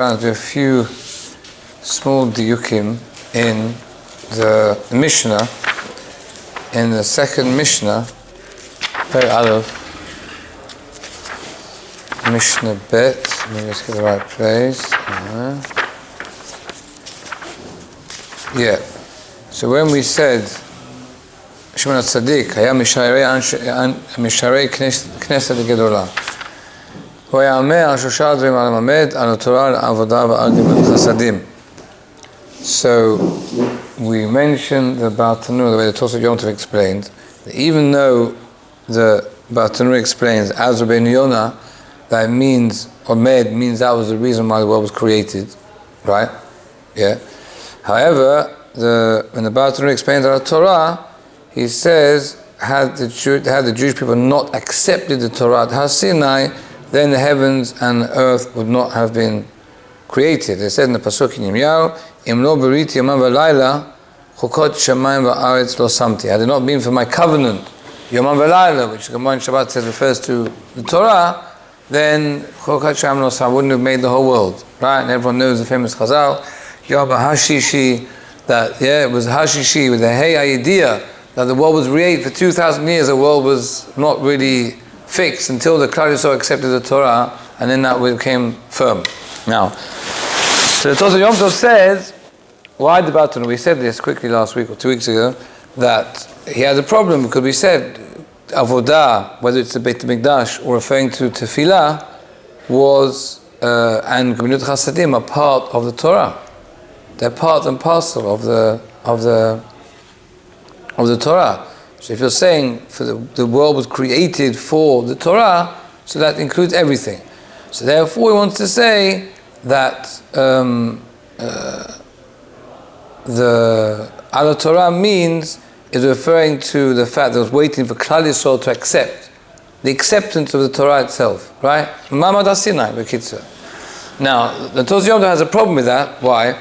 a few small diukim in the Mishnah, in the second Mishnah, Pirkei Avot, Mishnah Bet. Let me just get the right place. Yeah. So when we said Shimon HaTzadik, Haya Misharei Knesset Gedolah, Hu Haya Omer al Shosha Dvarim al Lamed, al Torah, al Avodah, v'al Gemilut Chasadim. So we mentioned the Bartanur, the way the Tosafot Yom Tov explained, that even though the Bartanur explains, as Rabbi Yonah, that means, Omed means that was the reason why the world was created, right? Yeah. However, when the Bartanur explains our Torah, he says, had the Jewish people not accepted the Torah at Har Sinai, then the heavens and the earth would not have been created. They said in the Pasuk in Yirmiyahu, Im lo beriti yomam v'layla, chukot shamayim v'aretz lo samti. Had it not been for my covenant, Yomam v'layla, which the Gemara in Shabbat says refers to the Torah, then chukot shamayim lo samti wouldn't have made the whole world, right? And everyone knows the famous Chazal, Yaba Hashishi, that it was Hashishi with the Hey idea that the world was created for 2,000 years. The world was not really fixed until the Klal Yisrael accepted the Torah, and then that became firm. Now, so the Tosafot Yom Tov says, why the Bartanur? We said this quickly last week or 2 weeks ago, that he had a problem because we said Avodah, whether it's the Beit HaMikdash or referring to Tefillah, was and Gemilut Chasadim are part of the Torah. They're part and parcel of the Torah. So if you're saying the world was created for the Torah, so that includes everything. So therefore, he wants to say that the Al Torah is referring to the fact that it was waiting for Klal Yisrael to accept the acceptance of the Torah itself, right? Mamad Sinai, b'kitzur. Now, the Tosafot Yom Tov has a problem with that. Why?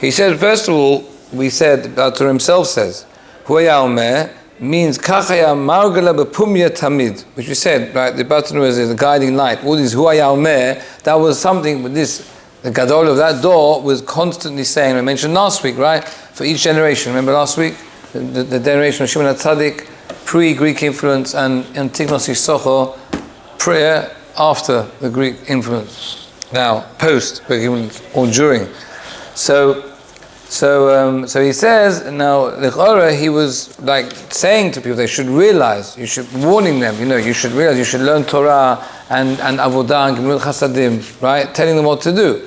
He said, first of all, we said, the Torah himself says, Hu Haya Omer means Kachaya Margala B'Pumya Tamid, which we said, right? The Bartanur is the guiding light. All these Hu Haya Omer, that was something with this. The Gadol of that door was constantly saying, we mentioned last week, right? For each generation. Remember last week? The generation of Shimon HaTzadik, pre-Greek influence, and Antignos Isocho, prayer after the Greek influence. Now, post, or during. So he says, now, L'chora, he was like saying to people, they should realize, warning them, you should realize, you should learn Torah and Avodah and Gemilut Chasadim, right? Telling them what to do,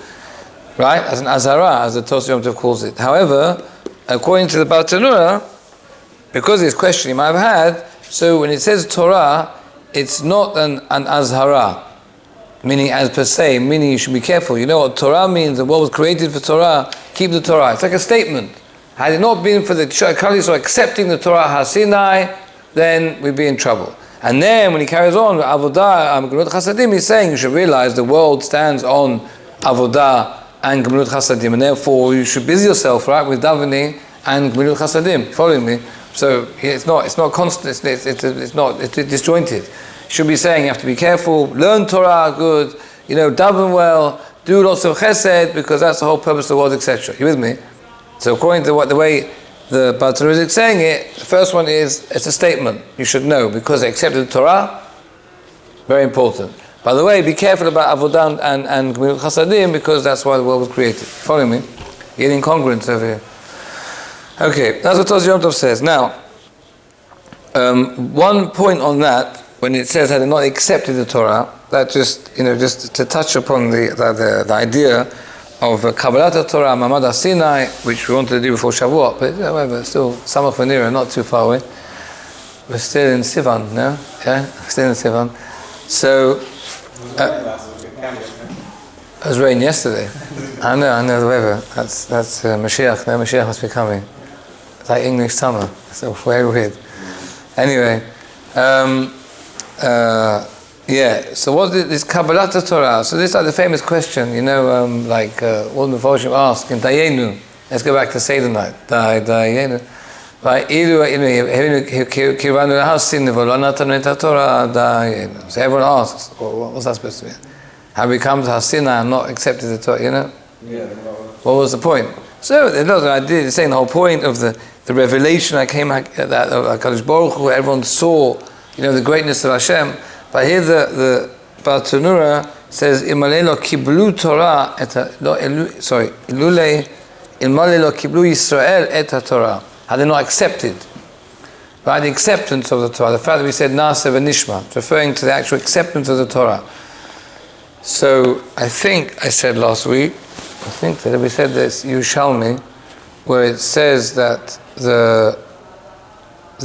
right? As an Azara, as the Tosafot Yom Tov calls it. However, according to the Bartanur, because of this question he might have had, so when it says Torah, it's not an Azhara, meaning as per se, meaning you should be careful. You know what Torah means? The world was created for Torah. Keep the Torah. It's like a statement. Had it not been for the Klal Yisrael accepting the Torah Har Sinai, then we'd be in trouble. And then when he carries on with Avodah and Gemilut Chasadim, he's saying you should realize the world stands on Avodah and Gemilut Chasadim, and therefore you should busy yourself, right, with davening and Gemilut Chasadim. Following me? So it's not constant. It's disjointed. Should be saying you have to be careful, learn Torah good, daven well, do lots of chesed, because that's the whole purpose of the world, etc. You with me? So according to the way the Bartanur is saying it, the first one is, it's a statement. You should know, because they accepted the Torah, very important. By the way, be careful about Avodah and Gemilut Chasadim, because that's why the world was created. Follow me? Getting incongruence over here. Okay, that's what Tosafot Yom Tov says. Now, one point on that, when it says that they not accepted the Torah, that just to touch upon the idea of Kabbalat Torah, Mamad Sinai, which we wanted to do before Shavuot, but however, still Samach V'Nira, not too far away. We're still in Sivan, no? Yeah, still in Sivan. So, it was rain yesterday. I know the weather. That's Mashiach. No, Mashiach must be coming. It's like English summer. So very weird. Anyway. So what is this Kabbalat Torah? So this is like the famous question, all the Mephoshim ask in Dayenu. Let's go back to Seder night. Dayenu. Right? So everyone asks, what's that supposed to mean? How we come to Hasina and not accepted the Torah, Yeah. What was the point? So, it's saying the whole point of the revelation that came at that of HaKadosh Baruch Hu, where everyone saw, the greatness of Hashem. But here the Baal Tanura says, Ilmale lo kiblu Torah Ilmale lo kiblu Yisrael et Torah. Had they not accepted, right? The acceptance of the Torah. The fact that we said Na'aseh v'nishma, it's referring to the actual acceptance of the Torah. So I think I said last week, that we said this Yerushalmi, where it says that the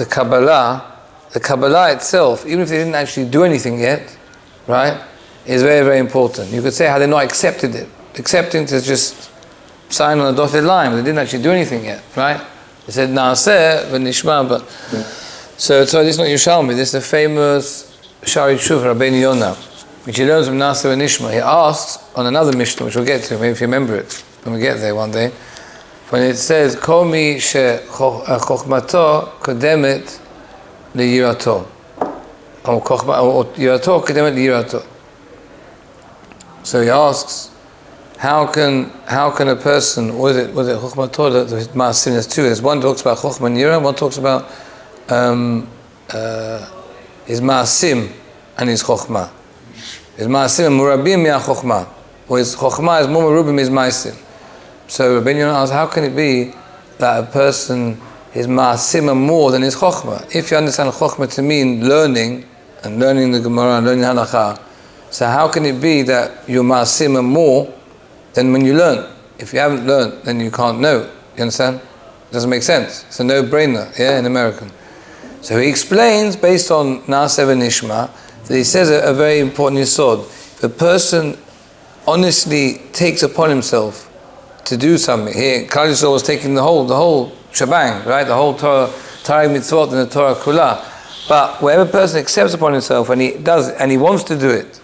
Kabbalah itself, even if they didn't actually do anything yet, right, is very, very important. You could say how they not accepted it. Acceptance is just sign on a dotted line, but they didn't actually do anything yet, right? They said Na'aseh v'nishma, but so this is not Yerushalmi. This is the famous Shari Tshuva, Rabbi Yonah, which he learns from Na'aseh v'nishma. He asks on another Mishnah, which we'll get to, maybe if you remember it when we get there one day, when it says Kol mi shechokhmato kodemet liyirato, or yirato kodemet liyirato. So he asks, how can a person, was it chokhmato, the ma'asim? There's two. There's one talks about chokhmah and yira, one talks about his ma'asim and his chokhmah. His ma'asim murabim mi'ah chokhmah, or his chokhmah is more murabim his ma'asim. So Rabbi Yonah asks, how can it be that a person, his ma'asim are more than his chokhmah? If you understand chokhmah to mean learning, and learning the Gemara and learning halakha, so how can it be that your ma'asim are more than when you learn? If you haven't learned, then you can't know. You understand? It doesn't make sense. It's a no-brainer, in American. So he explains, based on Na'aseh v'nishma, that he says a very important yesod. If a person honestly takes upon himself to do something, here Klal Yisrael was taking the whole shebang, right? The whole Torah mitzvot and the Torah kula. But wherever a person accepts upon himself and he does, and he wants to do it,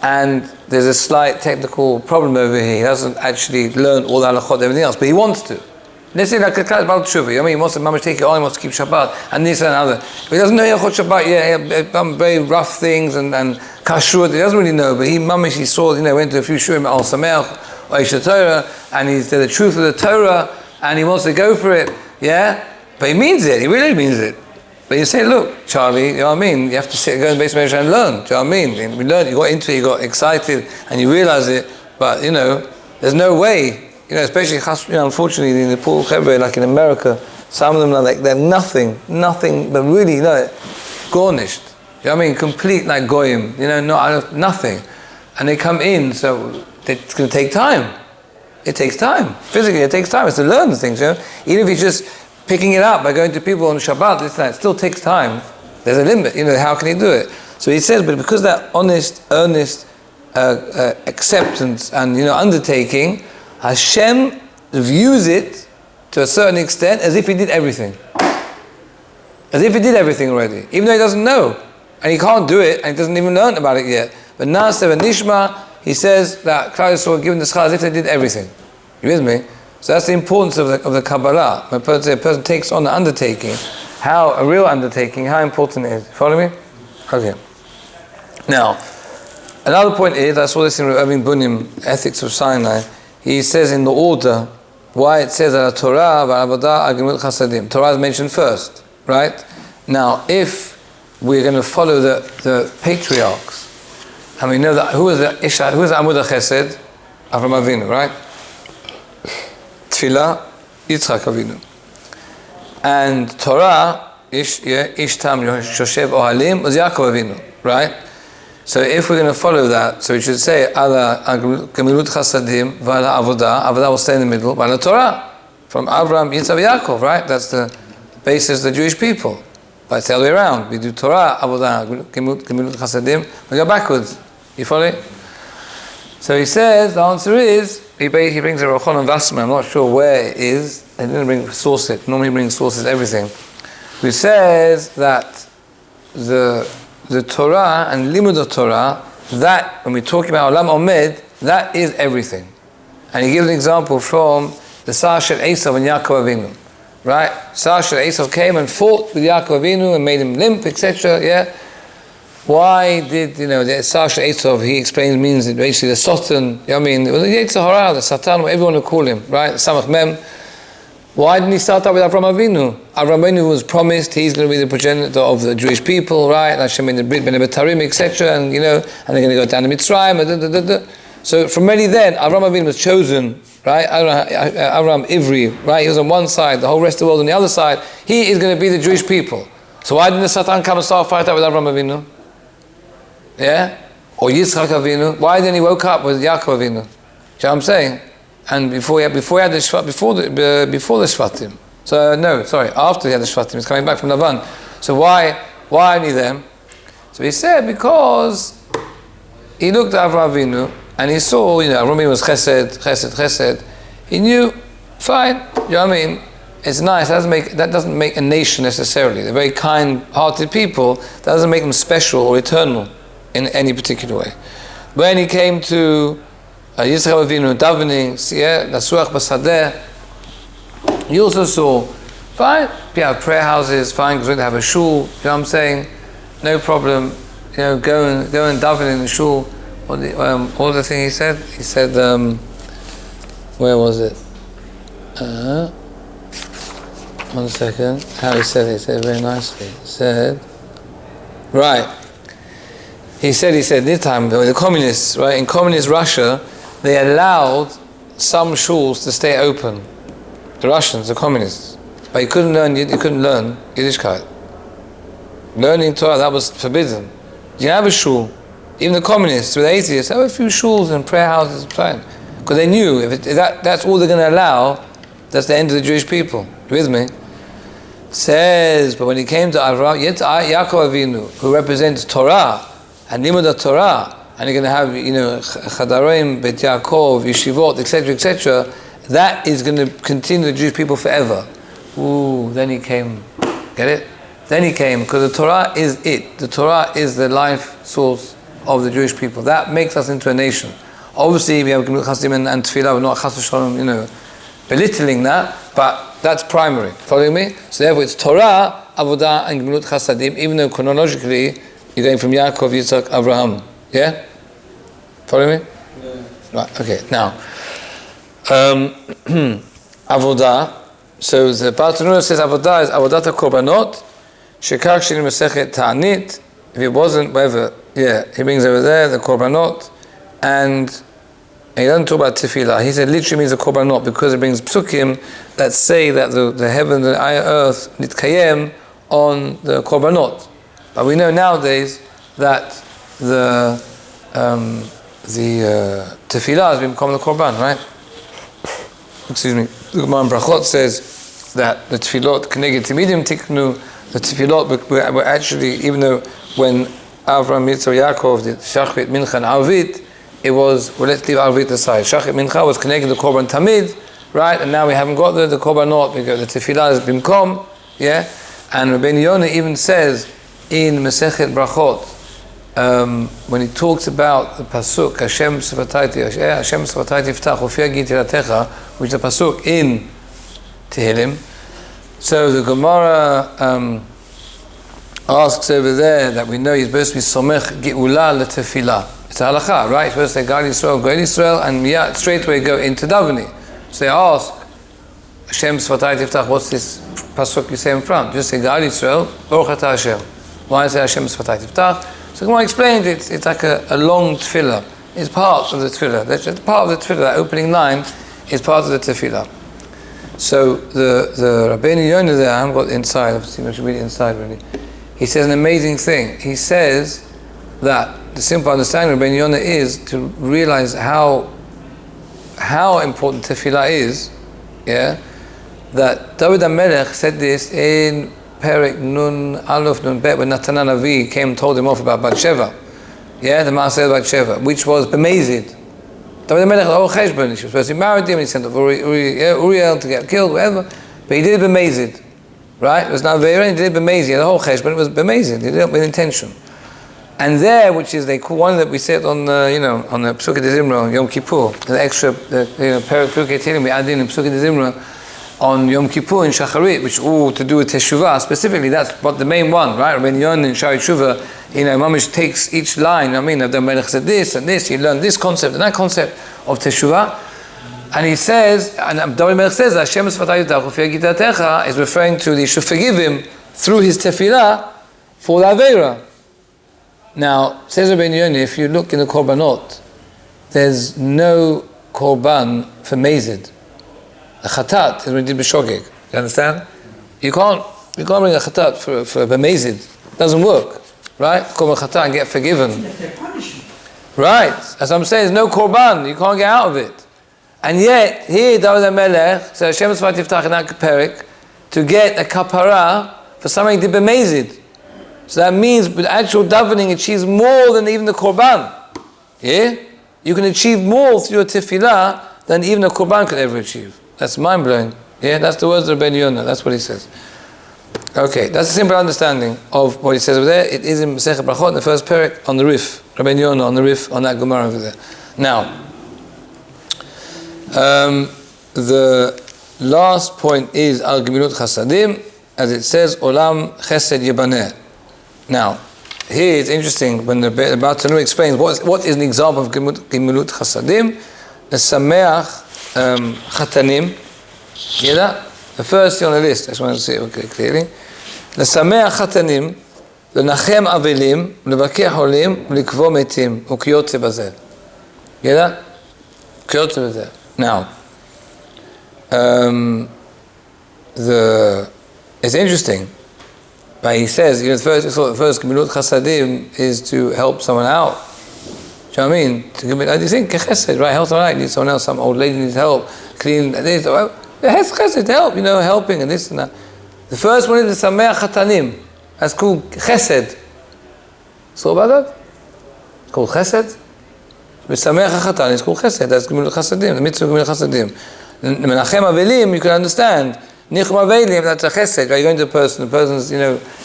and there's a slight technical problem over here, he doesn't actually learn all the halachot and everything else, but he wants to. Let's say like a Klal Baal Tshuva, he wants to mamash take it on, he wants to keep Shabbat, and this and another. But he doesn't know Hilchot Shabbat, very rough things and kashrut, he doesn't really know, but he saw, went to a few shurim, Al Sameach, or Isha Torah, and he's the truth of the Torah, and he wants to go for it, but he means it, he really means it. But you say, look, Charlie, you know what I mean? You have to sit, go in the basement and learn. Do you know what I mean? We learned, you got into it, you got excited, and you realize it. But there's no way. Especially unfortunately in the poor Chevre, like in America, some of them are like they're nothing, but really, garnished. You know what I mean? Complete like goyim. Nothing, and they come in. So it's going to take time. It takes time. Physically, it takes time. It's to learn the things. Even if it's just picking it up by going to people on Shabbat, it still takes time. There's a limit. How can he do it? So he says, but because that honest, earnest acceptance and undertaking, Hashem views it to a certain extent as if he did everything. As if he did everything already, even though he doesn't know and he can't do it and he doesn't even learn about it yet. But Na'aseh v'nishma, he says that Klal Yisrael were given the schar as if they did everything. You with me? So that's the importance of the Kabbalah. When a person takes on the undertaking, a real undertaking, how important it is. Follow me? Okay. Now, another point is, I saw this in Rabbi Bunim, Ethics of Sinai. He says in the order why it says that Torah v'avodah agimut chasadim. Torah is mentioned first, right? Now, if we're going to follow the patriarchs, and we know that who is the Amud HaChesed? Avram Avinu, right? Tefillah, Yitzchak Avinu. And Torah, Ishtam Yoshev Ohalim, was Yaakov Avinu, right? So if we're going to follow that, so we should say Ala Gemilut Chasadim V'ala Avodah will stay in the middle, V'ala Torah, from Avram, Yitzchak, Yaakov, right? That's the basis of the Jewish people. But it's the other way around. We do Torah, Avodah, Gemilut Chasadim, we go backwards. You follow it? So he says, the answer is, he brings a Rochon and Vasma, I'm not sure where it is. He didn't bring sources, normally he brings sources, everything. He says that the Torah and Limud of Torah, that, when we talk about Olam Omed, that is everything. And he gives an example from the Sar Shel Esav and Yaakov Avinu. Right? Sar Shel Esav came and fought with Yaakov Avinu and made him limp, etc. why did, the Sasha Eitov, he explains, means that basically the Satan, the Yetzer Hara, the Satan, whatever you want to call him, right? Samach Mem. Why didn't he start out with Avram Avinu? Avram Avinu was promised he's going to be the progenitor of the Jewish people, right? And Hashem in the Brit Ben Betarim, etc. And and they're going to go down to Mitzrayim. So from already then, Avram Avinu was chosen, right? Avram Ivri, right? He was on one side, the whole rest of the world on the other side. He is going to be the Jewish people. So why didn't the Satan come and start a fight out with Avram Avinu? Yeah? Or Yitzchak Avinu? Why didn't he woke up with Yaakov Avinu? Do you know what I'm saying? And before he had the Shvatim. So no, sorry, after he had the Shvatim, he's coming back from Lavan. So why only them? So he said because he looked at Avram Avinu and he saw, Avram Avinu was chesed. He knew, fine, you know what I mean? It's nice. That doesn't make a nation necessarily. They're very kind-hearted people. That doesn't make them special or eternal in any particular way. When he came to Yitzchak Avinu davening, Nasuach Basadeh, he also saw, fine, people have prayer houses, fine, because we have a shul, you know what I'm saying? No problem, go and daven in the shul. What was the thing he said? He said, where was it? One second. How he said it very nicely. He said, right. He said this time, the communists, right, in communist Russia, they allowed some shuls to stay open. The Russians, the communists. But you couldn't learn Yiddishkeit. Learning Torah, that was forbidden. You have a shul. Even the communists, with the atheists, have a few shuls and prayer houses, fine. Because they knew, if that's all they're going to allow, that's the end of the Jewish people. You with me? Says, but when he came to Avraham, Yaakov Avinu, who represents Torah, and Limud Torah, and you're going to have, Chadarim, Bet Yaakov, Yeshivot, etc., that is going to continue the Jewish people forever. Then he came. Get it? Then he came, because the Torah is it. The Torah is the life source of the Jewish people. That makes us into a nation. Obviously, we have Gemilut Chasadim and Tefillah, we're not Chas v'Shalom, belittling that, but that's primary. Following me? So therefore, it's Torah, Avodah, and Gemilut Chasadim, even though chronologically, you're going from Yaakov, Yitzchak, Abraham. Yeah? Follow me? Yeah. Right, okay. Now, Avodah. So the Bartanura says Avodah is Avodat HaKorbanot, Shekach Shini Mesechet Ta'anit. If it wasn't, whatever, he brings over there the Korbanot, and he doesn't talk about Tefillah. He said literally means the Korbanot because it brings psukim that say that the heaven and the earth nitkayem on the Korbanot. But we know nowadays that the Tefillah has become the Korban, right? Excuse me. The Gemara in Brachot says that the Tefillot Keneged Timidim Tiknu, the Tefillot were actually, even though when Avram, Yitzchak, Yaakov did Shachrit, Mincha, and Arvit, it was, let's leave Arvit aside. Shachrit, Mincha was connected to Korban Tamid, right? And now we haven't got the Korbanot, because the Tefillah has been come, And Rabbi Yonah even says in Masechet Brachot, when he talks about the pasuk Hashem Svatayti Yiftach Ufi Yagid Tilatecha, which is the pasuk in Tehillim. So the Gemara asks over there that we know he's supposed to be Somech Geula L'Tefillah. It's a halakha, right? He's supposed to say God Yisrael, and straight away go into davening. So they ask Hashem Svatayti Yiftach, what's this pasuk you say in front? Just say God Yisrael, Baruch Atah Hashem. Why say Hashem Svatayti Yiftach? So Gemara explained it's like a long tefillah. It's part of the tefillah. That's part of the tefillah. That opening line is part of the tefillah. So the Rabbeinu Yonah there, I haven't got inside. Obviously, I should read it inside really. He says an amazing thing. He says that the simple understanding of Rabbeinu Yonah is to realize how important tefillah is. That David HaMelech said this in Perek Nun Aleph Nun Bet when Natan Navi came and told him off about Bathsheba. The Maaseh Bathsheba, which was bemazed. David HaMelech the whole cheshbon. She was supposed to be married to him, and he sent off Uriel to get killed, whatever. But he did it bemazed. Right? It was not very, he did it bemazed. He had the whole cheshbon, it was bemazed. He did it with intention. And there, which is they call one that we said on the on the Psukkah de Zimra, Yom Kippur, the extra Pirkei Avot we add in Psukkah de Zimra. on Yom Kippur and Shacharit, which all to do with Teshuvah specifically. That's what the main one, right? Rabbi Yon and Shari Teshuvah, Mamish takes each line. The Melech said this and this. You learn this concept and that concept of Teshuvah, and he says, and David Melech says, Hashem is referring to you should forgive him through his tefillah for the Aveira. Now, says Rabbi Yon, if you look in the Korbanot, there's no Korban for Mazid. The Chatat is when you did B'shogeg. You understand? You can't bring a Chatat for B'mazid. It doesn't work. Right? Come a Chatat and get forgiven. Right. As I'm saying, there's no Korban. You can't get out of it. And yet, here, David HaMelech, so Hashem Tzvat Yiftach in that Perek, to get a kapara for something to be B'mazid. So that means with actual davening achieves more than even the Korban. Yeah? You can achieve more through your tefillah than even a Korban could ever achieve. That's mind-blowing. Yeah? That's the words of Rabbi Yonah. That's what he says. Okay, that's a simple understanding of what he says over there. It is in Masechet Brachot, in the first perek, on the Rif. Rabbi Yonah on the Rif, on that Gemara over there. Now, the last point is Al Gemilut Chasadim, as it says, Olam Chesed Yebaneh. Now, here it's interesting when the Bartanur explains what is an example of Gemilut Chasadim. The Sameach Chatanim. Hear that? The first thing on the list, I just want to say it clearly. The Sameach Chatanim, the Nachem Avelim, Levakeh Holim, Likvo Metim, Ukiyotze Bazel. Hear that? Ukiyotze Bazel. Now, it's interesting. But he says, the first Gemilut Chasadim is to help someone out. Do you know what I mean? To give it, you think chesed, right? Help someone out. You need someone else. Some old lady needs help. Clean this. Chesed, help. Helping and this and that. The first one is the Sameach Chatanim. That's called chesed. So about that? It's called chesed. With Sameach Chatan, it's called chesed. That's Gemilut Chasadim. The mitzvah of Gemilut Chasadim. The Menachem Avelim, you can understand. Nichum Avelim, that's a chesed. Right? You're going to a person, the person's,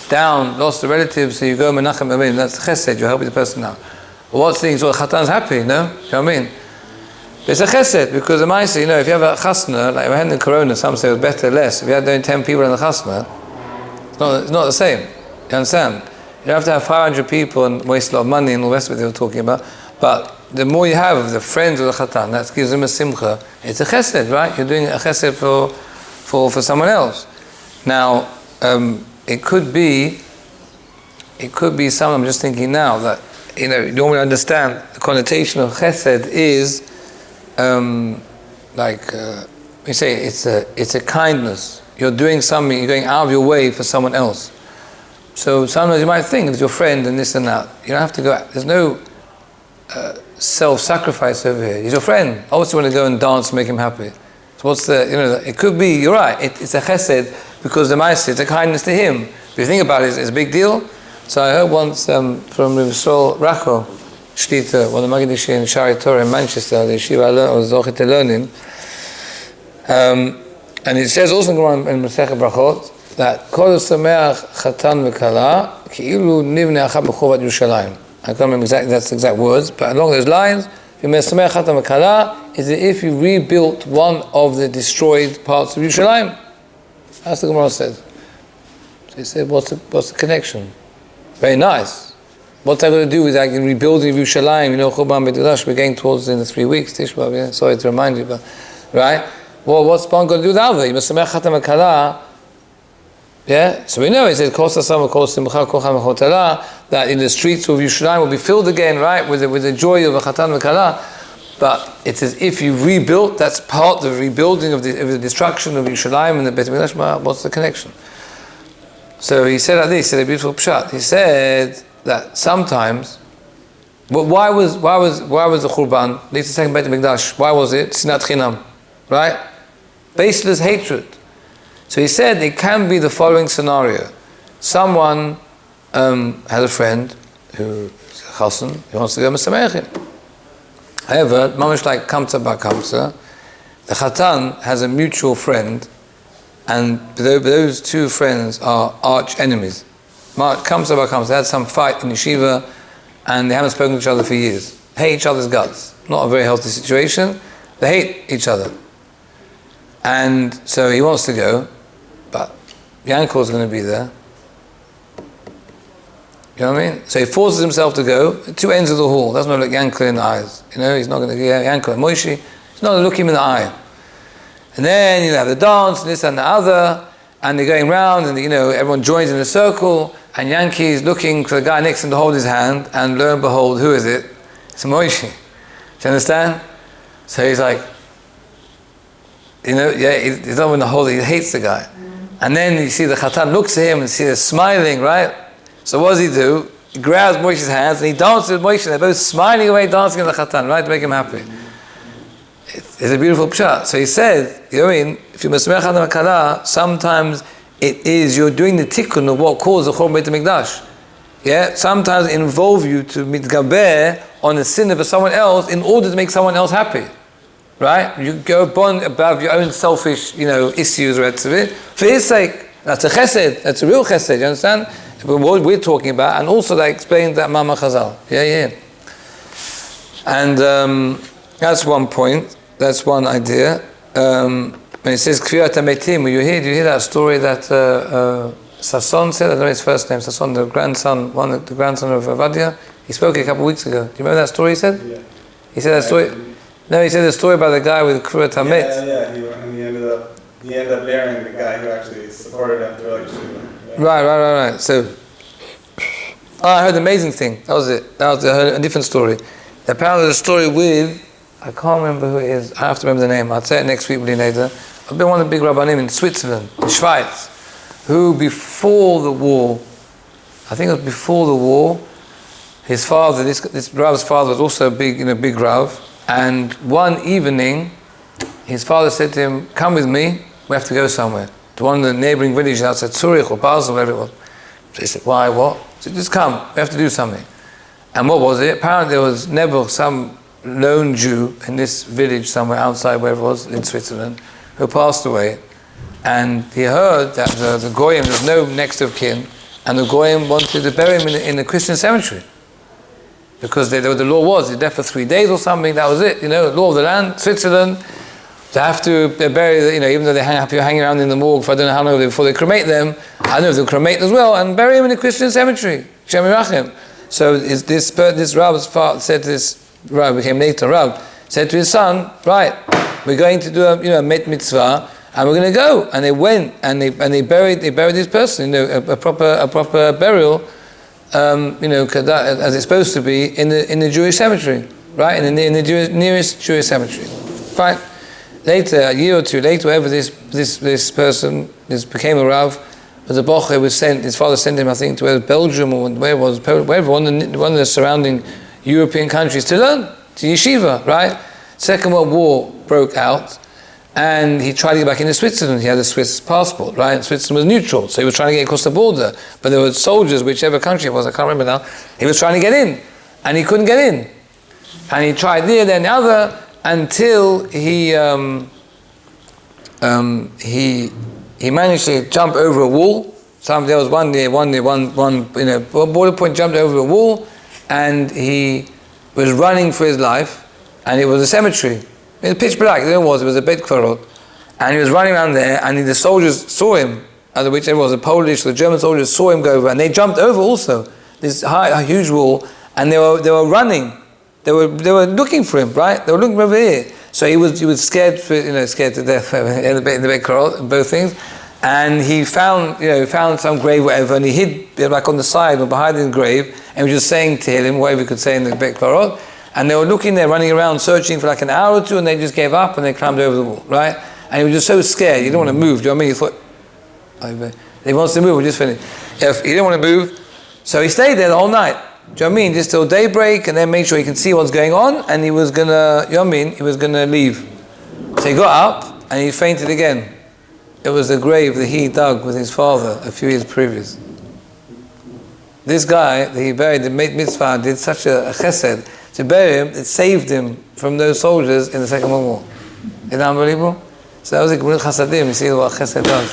down, lost a relative, so you go Menachem Avelim, that's a chesed, you're helping the person now. Well, what's things? Well, Chatan's happy, no? You know what I mean? But it's a chesed, because the Maisa, if you have a chasna, like we had in Corona, some say it was better or less. If you had only 10 people in the chasna, it's not the same. You understand? You don't have to have 500 people and waste a lot of money and all the rest of it they were talking about. But the more you have of the friends of the chatan, that gives them a simcha. It's a chesed, right? You're doing a chesed for someone else. Now, it could be something. I'm just thinking now that you normally understand the connotation of chesed is we say it's a kindness. You're doing something. You're going out of your way for someone else. So sometimes you might think it's your friend and this and that. You don't have to go. There's no self-sacrifice over here. He's your friend. I also want to go and dance and make him happy. So what's it could be, you're right, it's a chesed because the Maaseh, it's a kindness to him. If you think about it, it's a big deal. So I heard once from Rabbi Sol Rachel, Shlita, one of the Magadishi in Shari Torah in Manchester, the yeshiva I was Zochit learning. And it says also in Masechet Brachot that Kol Sameach Chatan V'Kala Ki'ilu Nivnei Achad B'Chovat Yerushalayim. I can't remember exactly that's the exact words, but along those lines, Sameach Chatan V'Kala is that if you rebuilt one of the destroyed parts of Yerushalayim. That's the Gemara said. So he said, what's the connection? Very nice. What's that got to do with like in rebuilding of Yerushalayim? Churban Beit Mikdash, we're getting towards in the 3 weeks, Tishba, yeah? Sorry to remind you, but right? Well, what's one got to do with the other? Sameach Chatan V'Kala. Yeah, so we know it says that in the streets of Yerushalayim will be filled again, right, with the joy of a Chatan V'Kala. But it says if you rebuilt, that's part of the rebuilding of the destruction of Yerushalayim and the Beit Mikdash. What's the connection? So he said like this. He said a beautiful pshat. He said that sometimes, why was the Churban, at least the second Beit Mikdash? Why was it Sinat Chinam, right? Baseless hatred. So he said it can be the following scenario. Someone has a friend who is a chassan, he wants to go Mesameach him. However, mamish like kamsa ba kamsa, the chatan has a mutual friend, and those two friends are arch enemies. Kamsa ba kamsa, they had some fight in yeshiva, and they haven't spoken to each other for years. Hate each other's guts. Not a very healthy situation. They hate each other. And so he wants to go, but Yankel's going to be there. You know what I mean? So he forces himself to go, two ends of the hall, doesn't want to look Yankel in the eyes. You know, he's not going to get Yankel and Moshe, he's not going to look him in the eye. And then you have the dance, and this and the other, and they're going round, and everyone joins in a circle, and Yankee's looking for the guy next to him to hold his hand, and lo and behold, who is it? It's Moshe. Do you understand? So he's like, he's not in the hold, he hates the guy. And then you see the Khatan looks at him and see they're smiling, right? So what does he do? He grabs Moshe's hands and he dances with Moshe. They're both smiling away, dancing in the Khatan, right? To make him happy. It's a beautiful pshat. So he said, if you Mesmech Adam HaKala, sometimes it is, you're doing the tikkun of what caused the Churban Beit HaMikdash. Yeah? Sometimes it involves you to mitgaber on the sin of someone else in order to make someone else happy. Right? You go above your own selfish, issues or rest of it. For his sake, that's a chesed. That's a real chesed. You understand? What we're talking about, and also that explains that Mama Chazal. Yeah. And that's one point. That's one idea. When it says Kfiyat HaMetim, do you hear that story that Sasson said? I don't know his first name. Sasson, the grandson of Avadia. He spoke a couple of weeks ago. Do you remember that story he said? Yeah. He said that story. No, he said the story about the guy with Kfiyat HaMet. Yeah. He ended up marrying the guy who actually supported him through like Right. So, I heard the amazing thing. That was it. I heard a different story. Apparently, the story with, I can't remember who it is. I have to remember the name. I'll say it next week, later. I've been one of the big rabbanim in Switzerland, in Schweiz, who before the war, I think it was before the war, his father, this Rav's father was also a big Rav, and one evening, his father said to him, "Come with me. We have to go somewhere to one of the neighboring villages outside Zurich or Basel, wherever it was." So he said, "Why? What?" He said, "Just come. We have to do something." And what was it? Apparently there was never some lone Jew in this village somewhere outside, wherever it was, in Switzerland, who passed away. And he heard that the Goyim, there was no next of kin, and the Goyim wanted to bury him in a Christian cemetery. Because the law was, he's there for 3 days or something, that was it, law of the land, Switzerland. They have to bury, even though they have people hanging around in the morgue for I don't know how long before they cremate them, I don't know if they'll cremate as well, and bury him in a Christian cemetery. Shem Yirachem. So this Rab's father said to this Rab, became later Rab, said to his son, right, we're going to do a met mitzvah, and we're going to go. And they went and they buried this person, a proper burial, as it's supposed to be in the Jewish cemetery, right, in the nearest Jewish cemetery. Fine. Later, a year or two later, wherever this person became a Rav, was a bocher was sent. His father sent him, I think, to Belgium or where it was, wherever, one of the surrounding European countries to learn, to yeshiva, right? Second World War broke out, and he tried to get back into Switzerland. He had a Swiss passport, right? And Switzerland was neutral, so he was trying to get across the border. But there were soldiers, whichever country it was, I can't remember now. He was trying to get in, and he couldn't get in. And he tried there, then the other, until he managed to jump over a wall. There was one border point jumped over a wall, and he was running for his life, and it was a cemetery. It was pitch black. It was a Beit Kvarot, and he was running around there, and the soldiers saw him. Either whichever was the Polish, the German soldiers saw him go over, and they jumped over also this huge wall, and they were running. They were looking for him, right? They were looking over here. So he was scared to death in the Beit Kvarot, both things. And he found some grave, whatever, and he hid back on the side or behind the grave, and he was just saying to him whatever he could say in the Beit Kvarot. And they were looking there, running around, searching for like an hour or two, and they just gave up and they climbed over the wall, right? And he was just so scared, he didn't want to move. Do you know what I mean? He thought, if he wants to move, we'll just finish. If he didn't want to move, so he stayed there the whole night. Do you know what I mean? Just till daybreak, and then make sure he can see what's going on, and he was gonna, he was gonna leave. So he got up, and he fainted again. It was the grave that he dug with his father a few years previous. This guy that he buried, the mitzvah, did such a chesed to bury him, it saved him from those soldiers in the Second World War. Isn't that unbelievable? So that was a Gemurah Chasadim. You see what chesed does.